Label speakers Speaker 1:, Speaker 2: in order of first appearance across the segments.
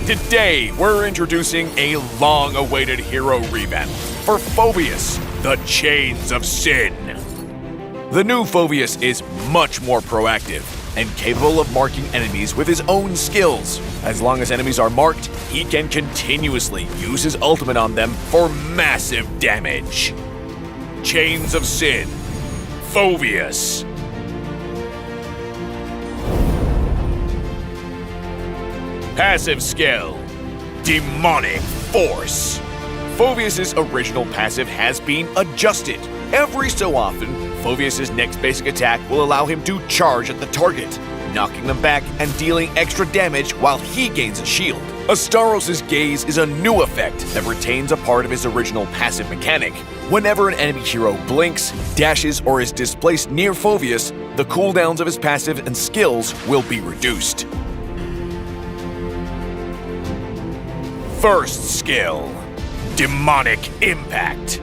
Speaker 1: Today, we're introducing a long-awaited hero revamp for Phoveus, the Chains of Sin. The new Phoveus is much more proactive and capable of marking enemies with his own skills. As long as enemies are marked, he can continuously use his ultimate on them for massive damage. Chains of Sin, Phoveus. Passive skill, Demonic Force. Phoveus' original passive has been adjusted. Every so often, Phoveus' next basic attack will allow him to charge at the target, knocking them back and dealing extra damage while he gains a shield. Astaros' Gaze is a new effect that retains a part of his original passive mechanic. Whenever an enemy hero blinks, dashes, or is displaced near Phoveus, the cooldowns of his passive and skills will be reduced. First skill, Demonic Impact.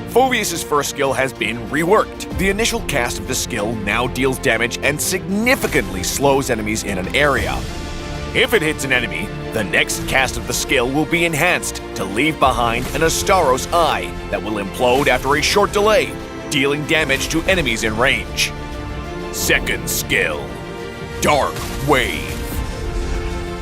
Speaker 1: Phoveus' first skill has been reworked. The initial cast of the skill now deals damage and significantly slows enemies in an area. If it hits an enemy, the next cast of the skill will be enhanced to leave behind an Astaros Eye that will implode after a short delay, dealing damage to enemies in range. Second skill, Dark Wave.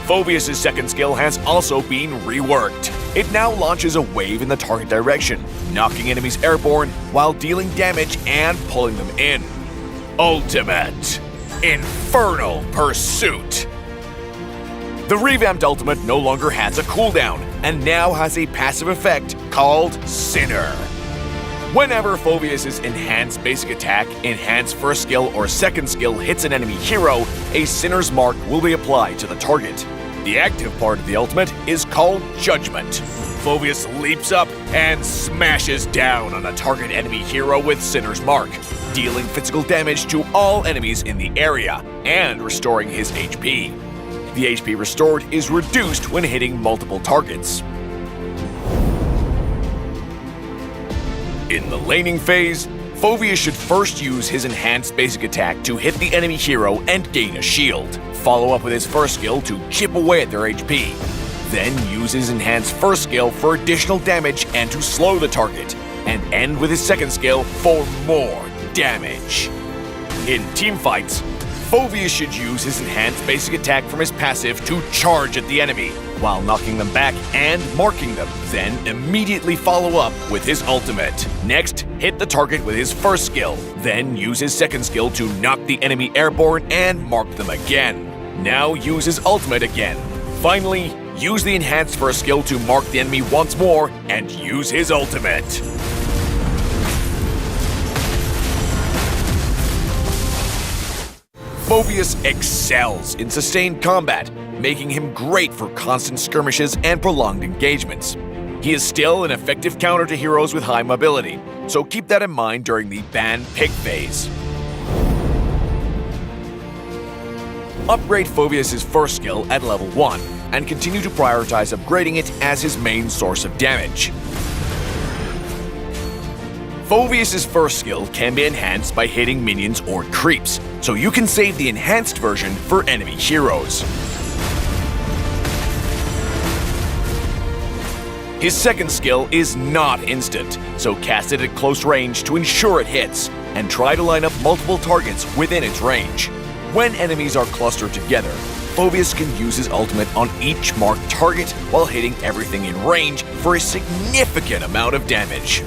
Speaker 1: Phoveus' second skill has also been reworked. It now launches a wave in the target direction, knocking enemies airborne while dealing damage and pulling them in. Ultimate, Infernal Pursuit. The revamped ultimate no longer has a cooldown and now has a passive effect called Sinner. Whenever Phoveus' enhanced basic attack, enhanced first skill, or second skill hits an enemy hero, a Sinner's mark will be applied to the target. The active part of the ultimate is called Judgment. Phoveus leaps up and smashes down on a target enemy hero with Sinner's mark, dealing physical damage to all enemies in the area and restoring his HP. The HP restored is reduced when hitting multiple targets. In the laning phase, Phoveus should first use his enhanced basic attack to hit the enemy hero and gain a shield. Follow up with his first skill to chip away at their HP. Then use his enhanced first skill for additional damage and to slow the target. And end with his second skill for more damage. In teamfights, Phoveus should use his enhanced basic attack from his passive to charge at the enemy, while knocking them back and marking them. Then immediately follow up with his ultimate. Next, hit the target with his first skill. Then use his second skill to knock the enemy airborne and mark them again. Now use his ultimate again. Finally, use the enhanced first skill to mark the enemy once more and use his ultimate. Phoveus excels in sustained combat, making him great for constant skirmishes and prolonged engagements. He is still an effective counter to heroes with high mobility, so keep that in mind during the ban pick phase. Upgrade Phoveus' first skill at level 1, and continue to prioritize upgrading it as his main source of damage. Phoveus' first skill can be enhanced by hitting minions or creeps, so you can save the enhanced version for enemy heroes. His second skill is not instant, so cast it at close range to ensure it hits, and try to line up multiple targets within its range. When enemies are clustered together, Phoveus can use his ultimate on each marked target while hitting everything in range for a significant amount of damage.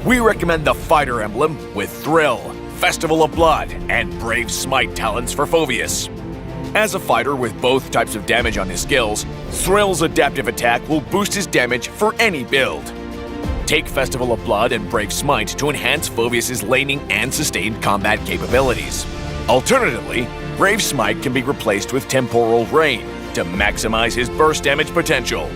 Speaker 1: We recommend the Fighter emblem with Thrill, Festival of Blood, and Brave Smite talents for Phoveus. As a fighter with both types of damage on his skills, Thrill's adaptive attack will boost his damage for any build. Take Festival of Blood and Brave Smite to enhance Phoveus' laning and sustained combat capabilities. Alternatively, Brave Smite can be replaced with Temporal Rain to maximize his burst damage potential.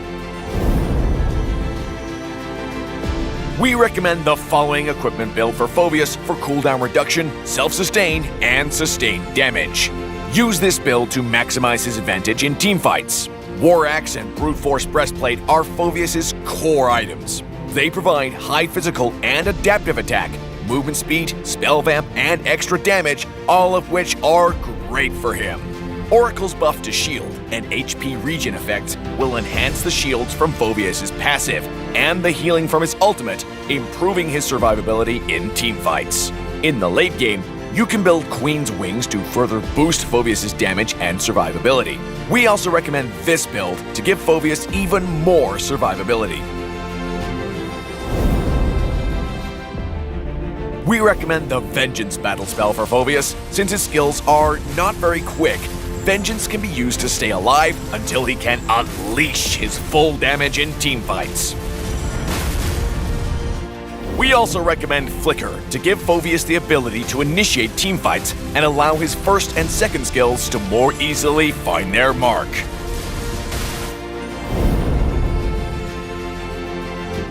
Speaker 1: We recommend the following equipment build for Phoveus for cooldown reduction, self-sustained, and sustained damage. Use this build to maximize his advantage in teamfights. War Axe and Brute Force Breastplate are Phoveus' core items. They provide high physical and adaptive attack, movement speed, spell vamp, and extra damage, all of which are great for him. Oracle's buff to shield and HP regen effects will enhance the shields from Phoveus' passive and the healing from his ultimate, improving his survivability in teamfights. In the late game, you can build Queen's Wings to further boost Phoveus' damage and survivability. We also recommend this build to give Phoveus even more survivability. We recommend the Vengeance battle spell for Phoveus. Since his skills are not very quick, Vengeance can be used to stay alive until he can unleash his full damage in teamfights. We also recommend Flicker to give Phoveus the ability to initiate teamfights and allow his first and second skills to more easily find their mark.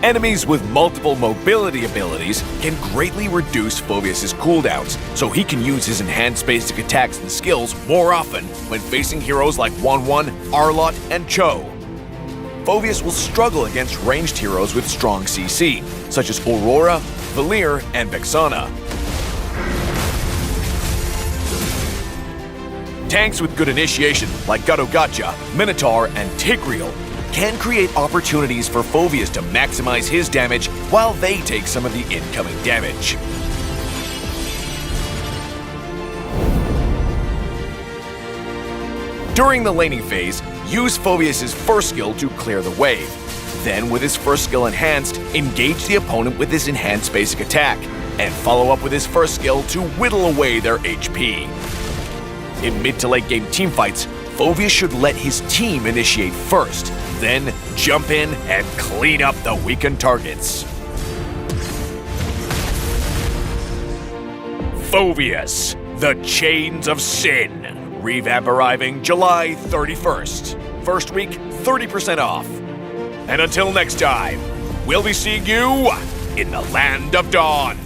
Speaker 1: Enemies with multiple mobility abilities can greatly reduce Phoveus' cooldowns, so he can use his enhanced basic attacks and skills more often when facing heroes like Wanwan, Arlott, and Cho. Phoveus will struggle against ranged heroes with strong CC, such as Aurora, Valir, and Vexana. Tanks with good initiation, like Gattogotcha, Minotaur, and Tigreal, can create opportunities for Phoveus to maximize his damage while they take some of the incoming damage. During the laning phase, use Phoveus' first skill to clear the wave. Then, with his first skill enhanced, engage the opponent with his enhanced basic attack, and follow up with his first skill to whittle away their HP. In mid to late game teamfights, Phoveus should let his team initiate first, then jump in and clean up the weakened targets. Phoveus, the Chains of Sin. Revamp arriving July 31st. First week, 30% off. And until next time, we'll be seeing you in the Land of Dawn.